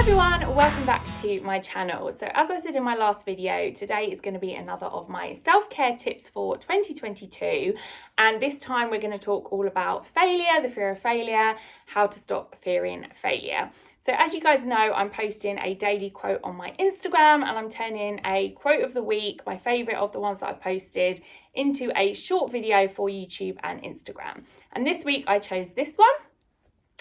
everyone, welcome back to my channel. So as I said in my last video, today is going to be another of my self-care tips for 2022, and this time we're going to talk all about failure, the fear of failure, how to stop fearing failure. So as you guys know, I'm posting a daily quote on my Instagram, and I'm turning a quote of the week, my favourite of the ones that I've posted, into a short video for YouTube and Instagram. And this week I chose this one,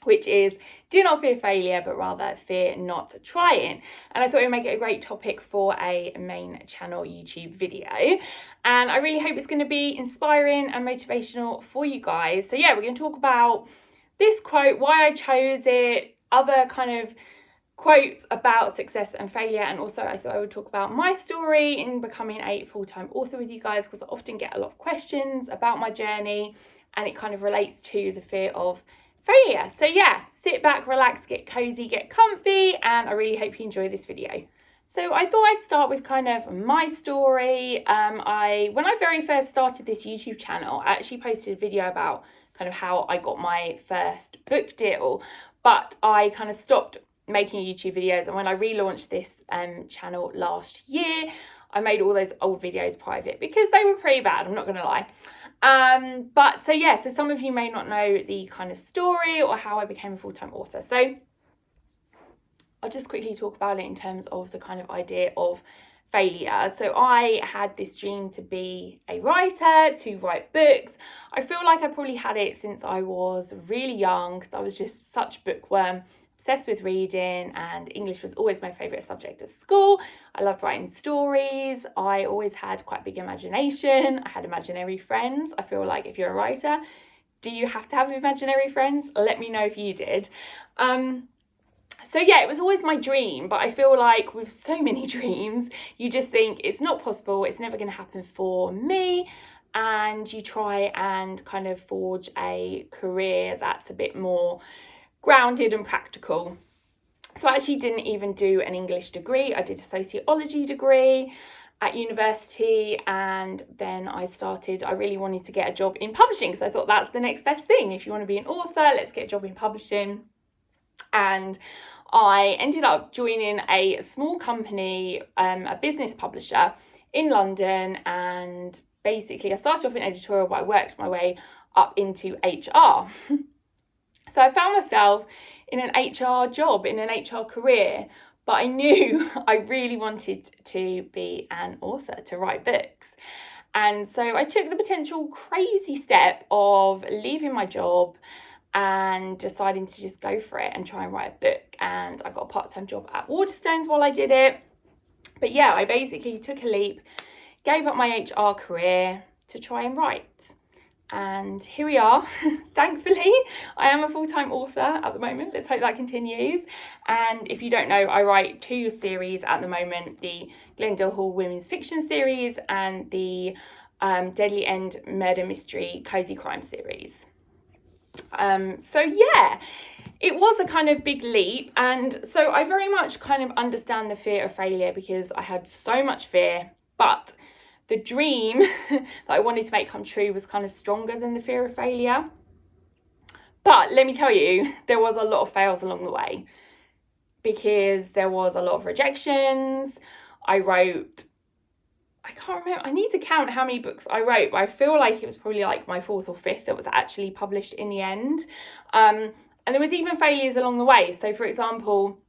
which is do not fear failure, but rather fear not trying. And I thought it would make it a great topic for a main channel YouTube video. And I really hope it's going to be inspiring and motivational for you guys. So yeah, we're going to talk about this quote, why I chose it, other kind of quotes about success and failure, and also I thought I would talk about my story in becoming a full-time author with you guys, because I often get a lot of questions about my journey and it kind of relates to the fear of failure. So yeah, sit back, relax, get cozy, get comfy, and I really hope you enjoy this video. So I thought I'd start with kind of my story. When I very first started this YouTube channel, I actually posted a video about kind of how I got my first book deal, but I kind of stopped making YouTube videos, and when I relaunched this channel last year, I made all those old videos private because they were pretty bad, I'm not gonna lie. But so yeah, so some of you may not know the kind of story or how I became a full-time author. So I'll just quickly talk about it in terms of the kind of idea of failure. So I had this dream to be a writer, to write books. I feel like I probably had it since I was really young, because I was just such a bookworm, obsessed with reading, and English was always my favourite subject at school. I loved writing stories. I always had quite a big imagination. I had imaginary friends. I feel like if you're a writer, do you have to have imaginary friends? Let me know if you did. So yeah, it was always my dream, but I feel like with so many dreams, you just think it's not possible, it's never going to happen for me, and you try and kind of forge a career that's a bit more grounded and practical. So I actually didn't even do an English degree. I did a sociology degree at university, and then I really wanted to get a job in publishing, because I thought that's the next best thing. If you want to be an author, let's get a job in publishing. And I ended up joining a small company, a business publisher in London, and basically I started off in editorial, but I worked my way up into HR. So I found myself in an HR job, in an HR career, but I knew I really wanted to be an author, to write books. And so I took the potential crazy step of leaving my job and deciding to just go for it and try and write a book. And I got a part-time job at Waterstones while I did it. But yeah, I basically took a leap, gave up my HR career to try and write. And here we are. Thankfully, I am a full-time author at the moment. Let's hope that continues. And if you don't know, I write 2 series at the moment, the Glendale Hall Women's Fiction series and the Deadly End Murder Mystery Cozy Crime series. So yeah, it was a kind of big leap, and so I very much kind of understand the fear of failure, because I had so much fear, but the dream that I wanted to make come true was kind of stronger than the fear of failure. But let me tell you, there was a lot of fails along the way, because there was a lot of rejections. I can't remember, I need to count how many books I wrote, but I feel like it was probably like my 4th or 5th that was actually published in the end. And there was even failures along the way. So for example,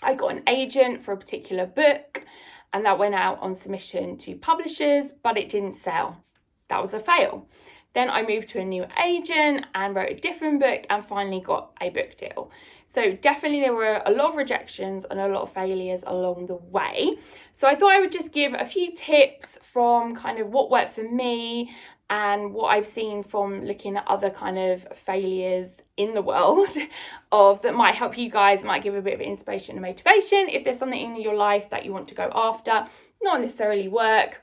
I got an agent for a particular book, and that went out on submission to publishers, but it didn't sell. That was a fail. Then I moved to a new agent and wrote a different book and finally got a book deal. So definitely there were a lot of rejections and a lot of failures along the way. So I thought I would just give a few tips from kind of what worked for me and what I've seen from looking at other kind of failures in the world that might help you guys, might give a bit of inspiration and motivation if there's something in your life that you want to go after, not necessarily work.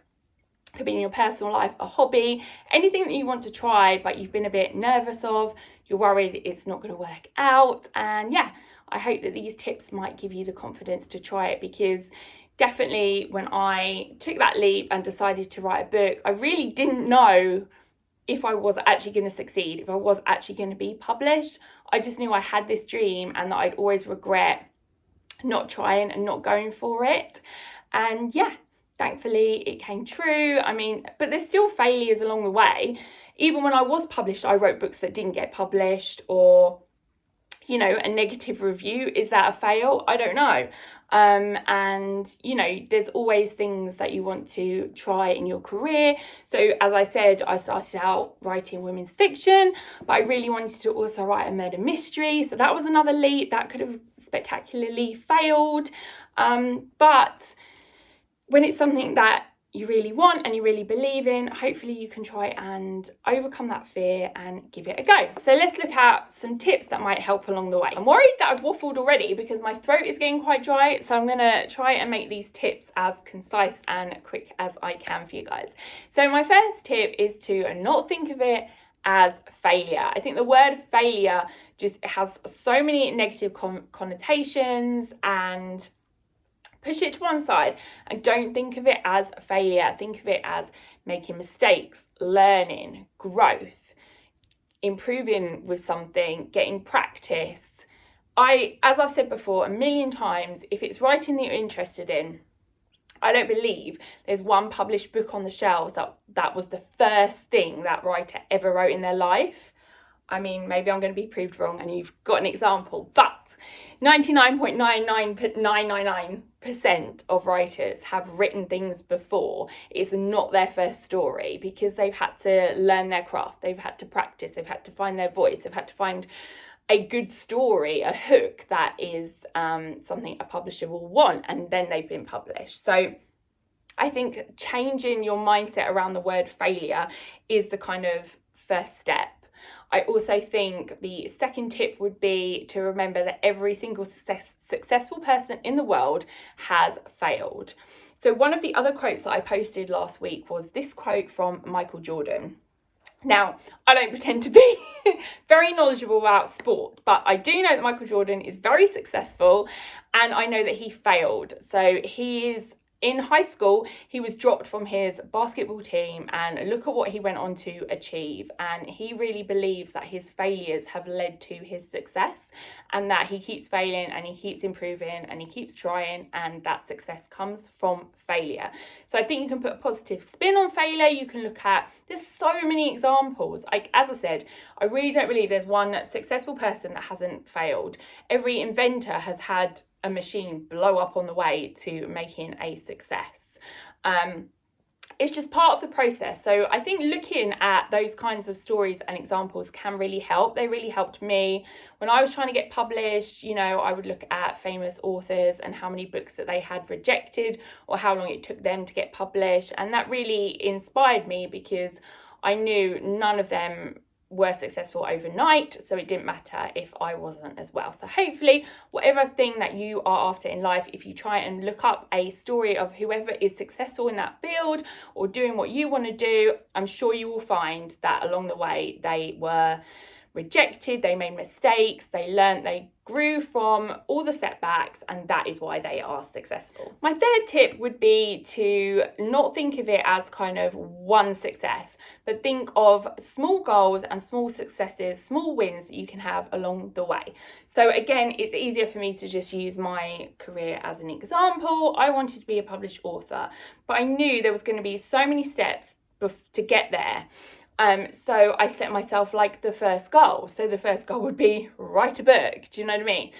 Could be in your personal life, a hobby, anything that you want to try but you've been a bit nervous of, you're worried it's not going to work out. And yeah, I hope that these tips might give you the confidence to try it, because definitely when I took that leap and decided to write a book, I really didn't know if I was actually going to succeed, if I was actually going to be published. I just knew I had this dream and that I'd always regret not trying and not going for it. And yeah, thankfully it came true. I mean, but there's still failures along the way. Even when I was published, I wrote books that didn't get published, or a negative review. Is that a fail? I don't know. And there's always things that you want to try in your career. So as I said, I started out writing women's fiction, but I really wanted to also write a murder mystery. So that was another leap that could have spectacularly failed. But when it's something that you really want and you really believe in, hopefully you can try and overcome that fear and give it a go. So let's look at some tips that might help along the way. I'm worried that I've waffled already because my throat is getting quite dry, so I'm going to try and make these tips as concise and quick as I can for you guys. So my first tip is to not think of it as failure. I think the word failure just has so many negative connotations, and push it to one side and don't think of it as a failure. Think of it as making mistakes, learning, growth, improving with something, getting practice. As I've said before a million times, if it's writing that you're interested in, I don't believe there's one published book on the shelves that was the first thing that writer ever wrote in their life. I mean, maybe I'm going to be proved wrong and you've got an example, but 99.999% of writers have written things before. It's not their first story because they've had to learn their craft, they've had to practice, they've had to find their voice, they've had to find a good story, a hook that is something a publisher will want, and then they've been published. So I think changing your mindset around the word failure is the kind of first step. I also think the second tip would be to remember that every single successful person in the world has failed. So one of the other quotes that I posted last week was this quote from Michael Jordan. Now, I don't pretend to be very knowledgeable about sport, but I do know that Michael Jordan is very successful, and I know that he failed. So in high school, he was dropped from his basketball team, and look at what he went on to achieve. And he really believes that his failures have led to his success, and that he keeps failing and he keeps improving and he keeps trying, and that success comes from failure. So I think you can put a positive spin on failure. You can look at, there's so many examples. Like, as I said, I really don't believe there's one successful person that hasn't failed. Every inventor has had a machine blow up on the way to making a success. It's just part of the process. So I think looking at those kinds of stories and examples can really help. They really helped me when I was trying to get published. I would look at famous authors and how many books that they had rejected or how long it took them to get published, and that really inspired me because I knew none of them were successful overnight, so it didn't matter if I wasn't as well. So hopefully, whatever thing that you are after in life, if you try and look up a story of whoever is successful in that field or doing what you want to do, I'm sure you will find that along the way they were rejected, they made mistakes, they learned, they grew from all the setbacks, and that is why they are successful. My third tip would be to not think of it as kind of one success, but think of small goals and small successes, small wins that you can have along the way. So again, it's easier for me to just use my career as an example. I wanted to be a published author, but I knew there was going to be so many steps to get there. So I set myself like the first goal. So the first goal would be write a book. Do you know what I mean?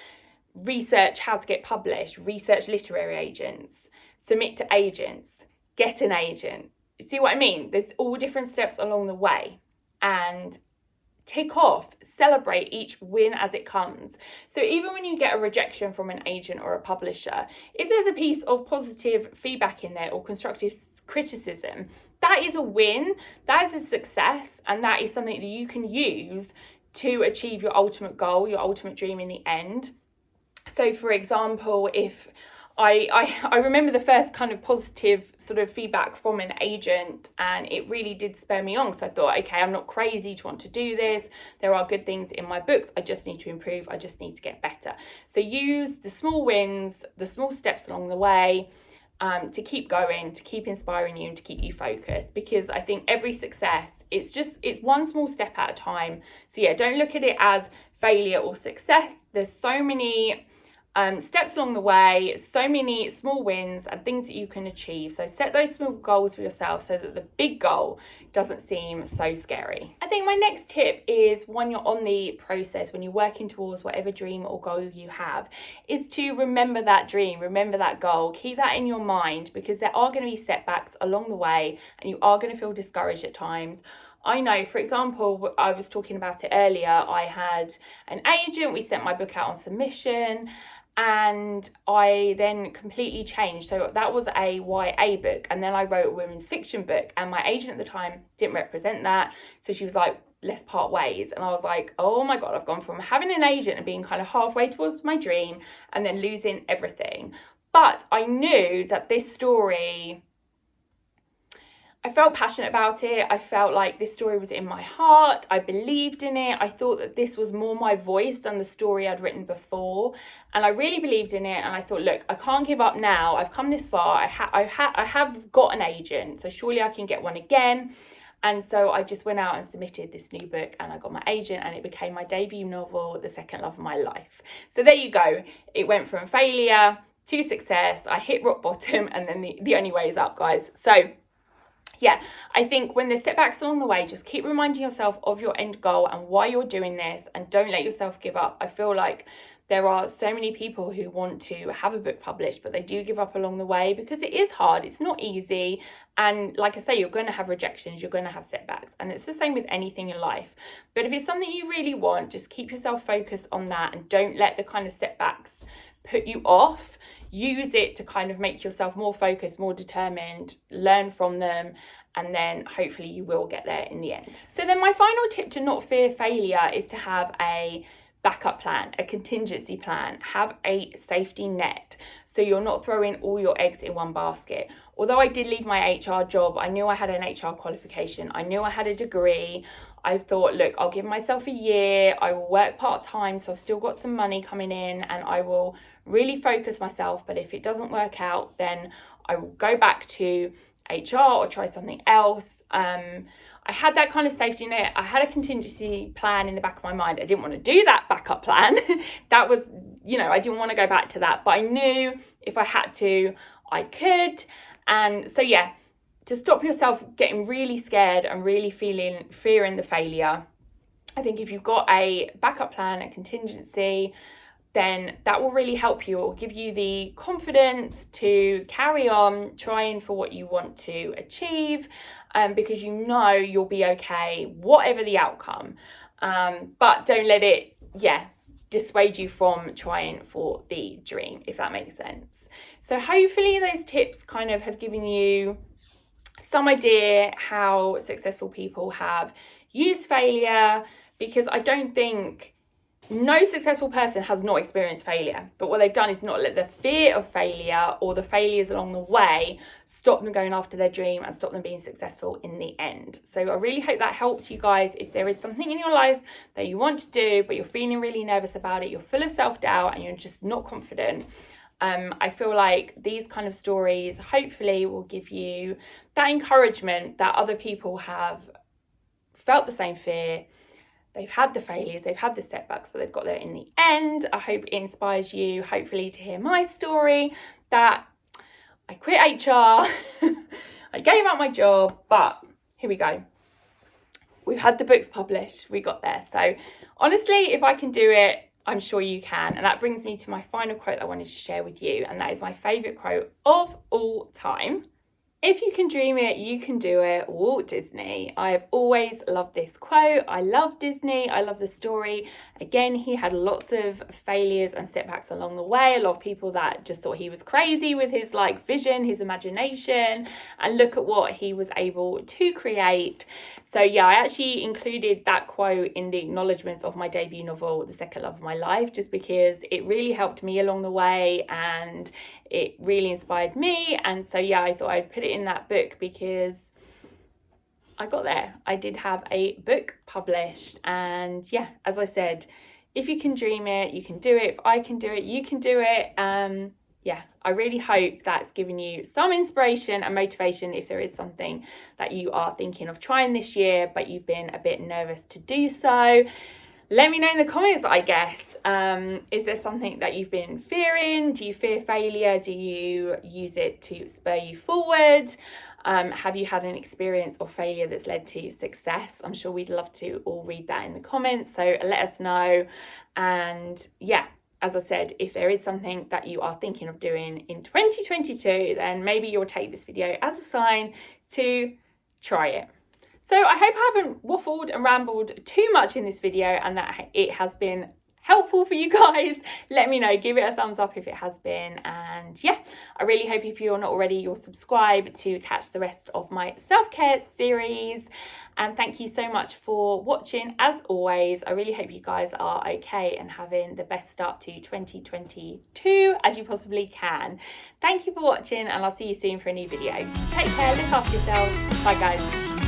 Research how to get published, research literary agents, submit to agents, get an agent. See what I mean? There's all different steps along the way, and tick off, celebrate each win as it comes. So even when you get a rejection from an agent or a publisher, if there's a piece of positive feedback in there or constructive criticism, that is a win, that is a success, and that is something that you can use to achieve your ultimate goal, your ultimate dream in the end. So for example, if I remember the first kind of positive sort of feedback from an agent, and it really did spur me on, because I thought, okay, I'm not crazy to want to do this. There are good things in my books. I just need to improve. I just need to get better. So use the small wins, the small steps along the way, to keep going, to keep inspiring you, and to keep you focused, because I think every success, it's one small step at a time. So yeah, don't look at it as failure or success. There's so many steps along the way, so many small wins and things that you can achieve. So set those small goals for yourself so that the big goal doesn't seem so scary. I think my next tip is, when you're on the process, when you're working towards whatever dream or goal you have, is to remember that dream, remember that goal, keep that in your mind, because there are going to be setbacks along the way and you are going to feel discouraged at times. I know, for example, I was talking about it earlier, I had an agent, we sent my book out on submission, and I then completely changed. So that was a YA book, and then I wrote a women's fiction book, and my agent at the time didn't represent that. So she was like, let's part ways. And I was like, oh my God, I've gone from having an agent and being kind of halfway towards my dream and then losing everything. But I knew that this story, I felt passionate about it. I felt like this story was in my heart. I believed in it. I thought that this was more my voice than the story I'd written before. And I really believed in it. And I thought, look, I can't give up now. I've come this far. I have got an agent, so surely I can get one again. And so I just went out and submitted this new book, and I got my agent, and it became my debut novel, The Second Love of My Life. So there you go. It went from failure to success. I hit rock bottom, and then the only way is up, guys. So yeah, I think when there's setbacks along the way, just keep reminding yourself of your end goal and why you're doing this, and don't let yourself give up. I feel like there are so many people who want to have a book published, but they do give up along the way because it is hard. It's not easy. And like I say, you're going to have rejections, you're going to have setbacks. And it's the same with anything in life. But if it's something you really want, just keep yourself focused on that and don't let the kind of setbacks put you off. Use it to kind of make yourself more focused, more determined, learn from them, and then hopefully you will get there in the end. So then my final tip to not fear failure is to have a backup plan, a contingency plan, have a safety net, so you're not throwing all your eggs in one basket. Although I did leave my HR job, I knew I had an HR qualification, I knew I had a degree. I thought, look, I'll give myself a year, I will work part-time, so I've still got some money coming in, and I will really focus myself. But if it doesn't work out, then I will go back to HR or try something else. I had that kind of safety net. I had a contingency plan in the back of my mind. I didn't want to do that backup plan. That was, I didn't want to go back to that. But I knew if I had to, I could. And so, yeah, to stop yourself getting really scared and really fearing the failure, I think if you've got a backup plan, a contingency, then that will really help you. It will give you the confidence to carry on trying for what you want to achieve, because you know you'll be okay, whatever the outcome. But don't let it, dissuade you from trying for the dream, if that makes sense. So hopefully those tips kind of have given you some idea how successful people have used failure, because I don't think no successful person has not experienced failure, but what they've done is not let the fear of failure or the failures along the way stop them going after their dream and stop them being successful in the end. So I really hope that helps you guys. If there is something in your life that you want to do, but you're feeling really nervous about it, you're full of self-doubt and you're just not confident, I feel like these kind of stories hopefully will give you that encouragement that other people have felt the same fear. They've had the failures, they've had the setbacks, but they've got there in the end. I hope it inspires you, hopefully, to hear my story, that I quit HR, I gave up my job, but here we go. We've had the books published, we got there. So honestly, if I can do it, I'm sure you can. And that brings me to my final quote I wanted to share with you, and that is my favourite quote of all time. If you can dream it, you can do it. Walt Disney. I have always loved this quote. I love Disney. I love the story. Again, he had lots of failures and setbacks along the way. A lot of people that just thought he was crazy with his vision, his imagination, and look at what he was able to create. So yeah, I actually included that quote in the acknowledgements of my debut novel, The Second Love of My Life, just because it really helped me along the way and it really inspired me. And so yeah, I thought I'd put it in that book because I got there. I did have a book published, and yeah, as I said, if you can dream it, you can do it. If I can do it, you can do it. Yeah, I really hope that's given you some inspiration and motivation if there is something that you are thinking of trying this year, but you've been a bit nervous to do so. Let me know in the comments, I guess. Is there something that you've been fearing? Do you fear failure? Do you use it to spur you forward? Have you had an experience of failure that's led to success? I'm sure we'd love to all read that in the comments, so let us know. And yeah, as I said, if there is something that you are thinking of doing in 2022, then maybe you'll take this video as a sign to try it. So I hope I haven't waffled and rambled too much in this video and that it has been helpful for you guys. Let me know, give it a thumbs up if it has been. And yeah, I really hope if you're not already, you'll subscribe to catch the rest of my self-care series. And thank you so much for watching. As always, I really hope you guys are okay and having the best start to 2022 as you possibly can. Thank you for watching, and I'll see you soon for a new video. Take care, look after yourselves. Bye guys.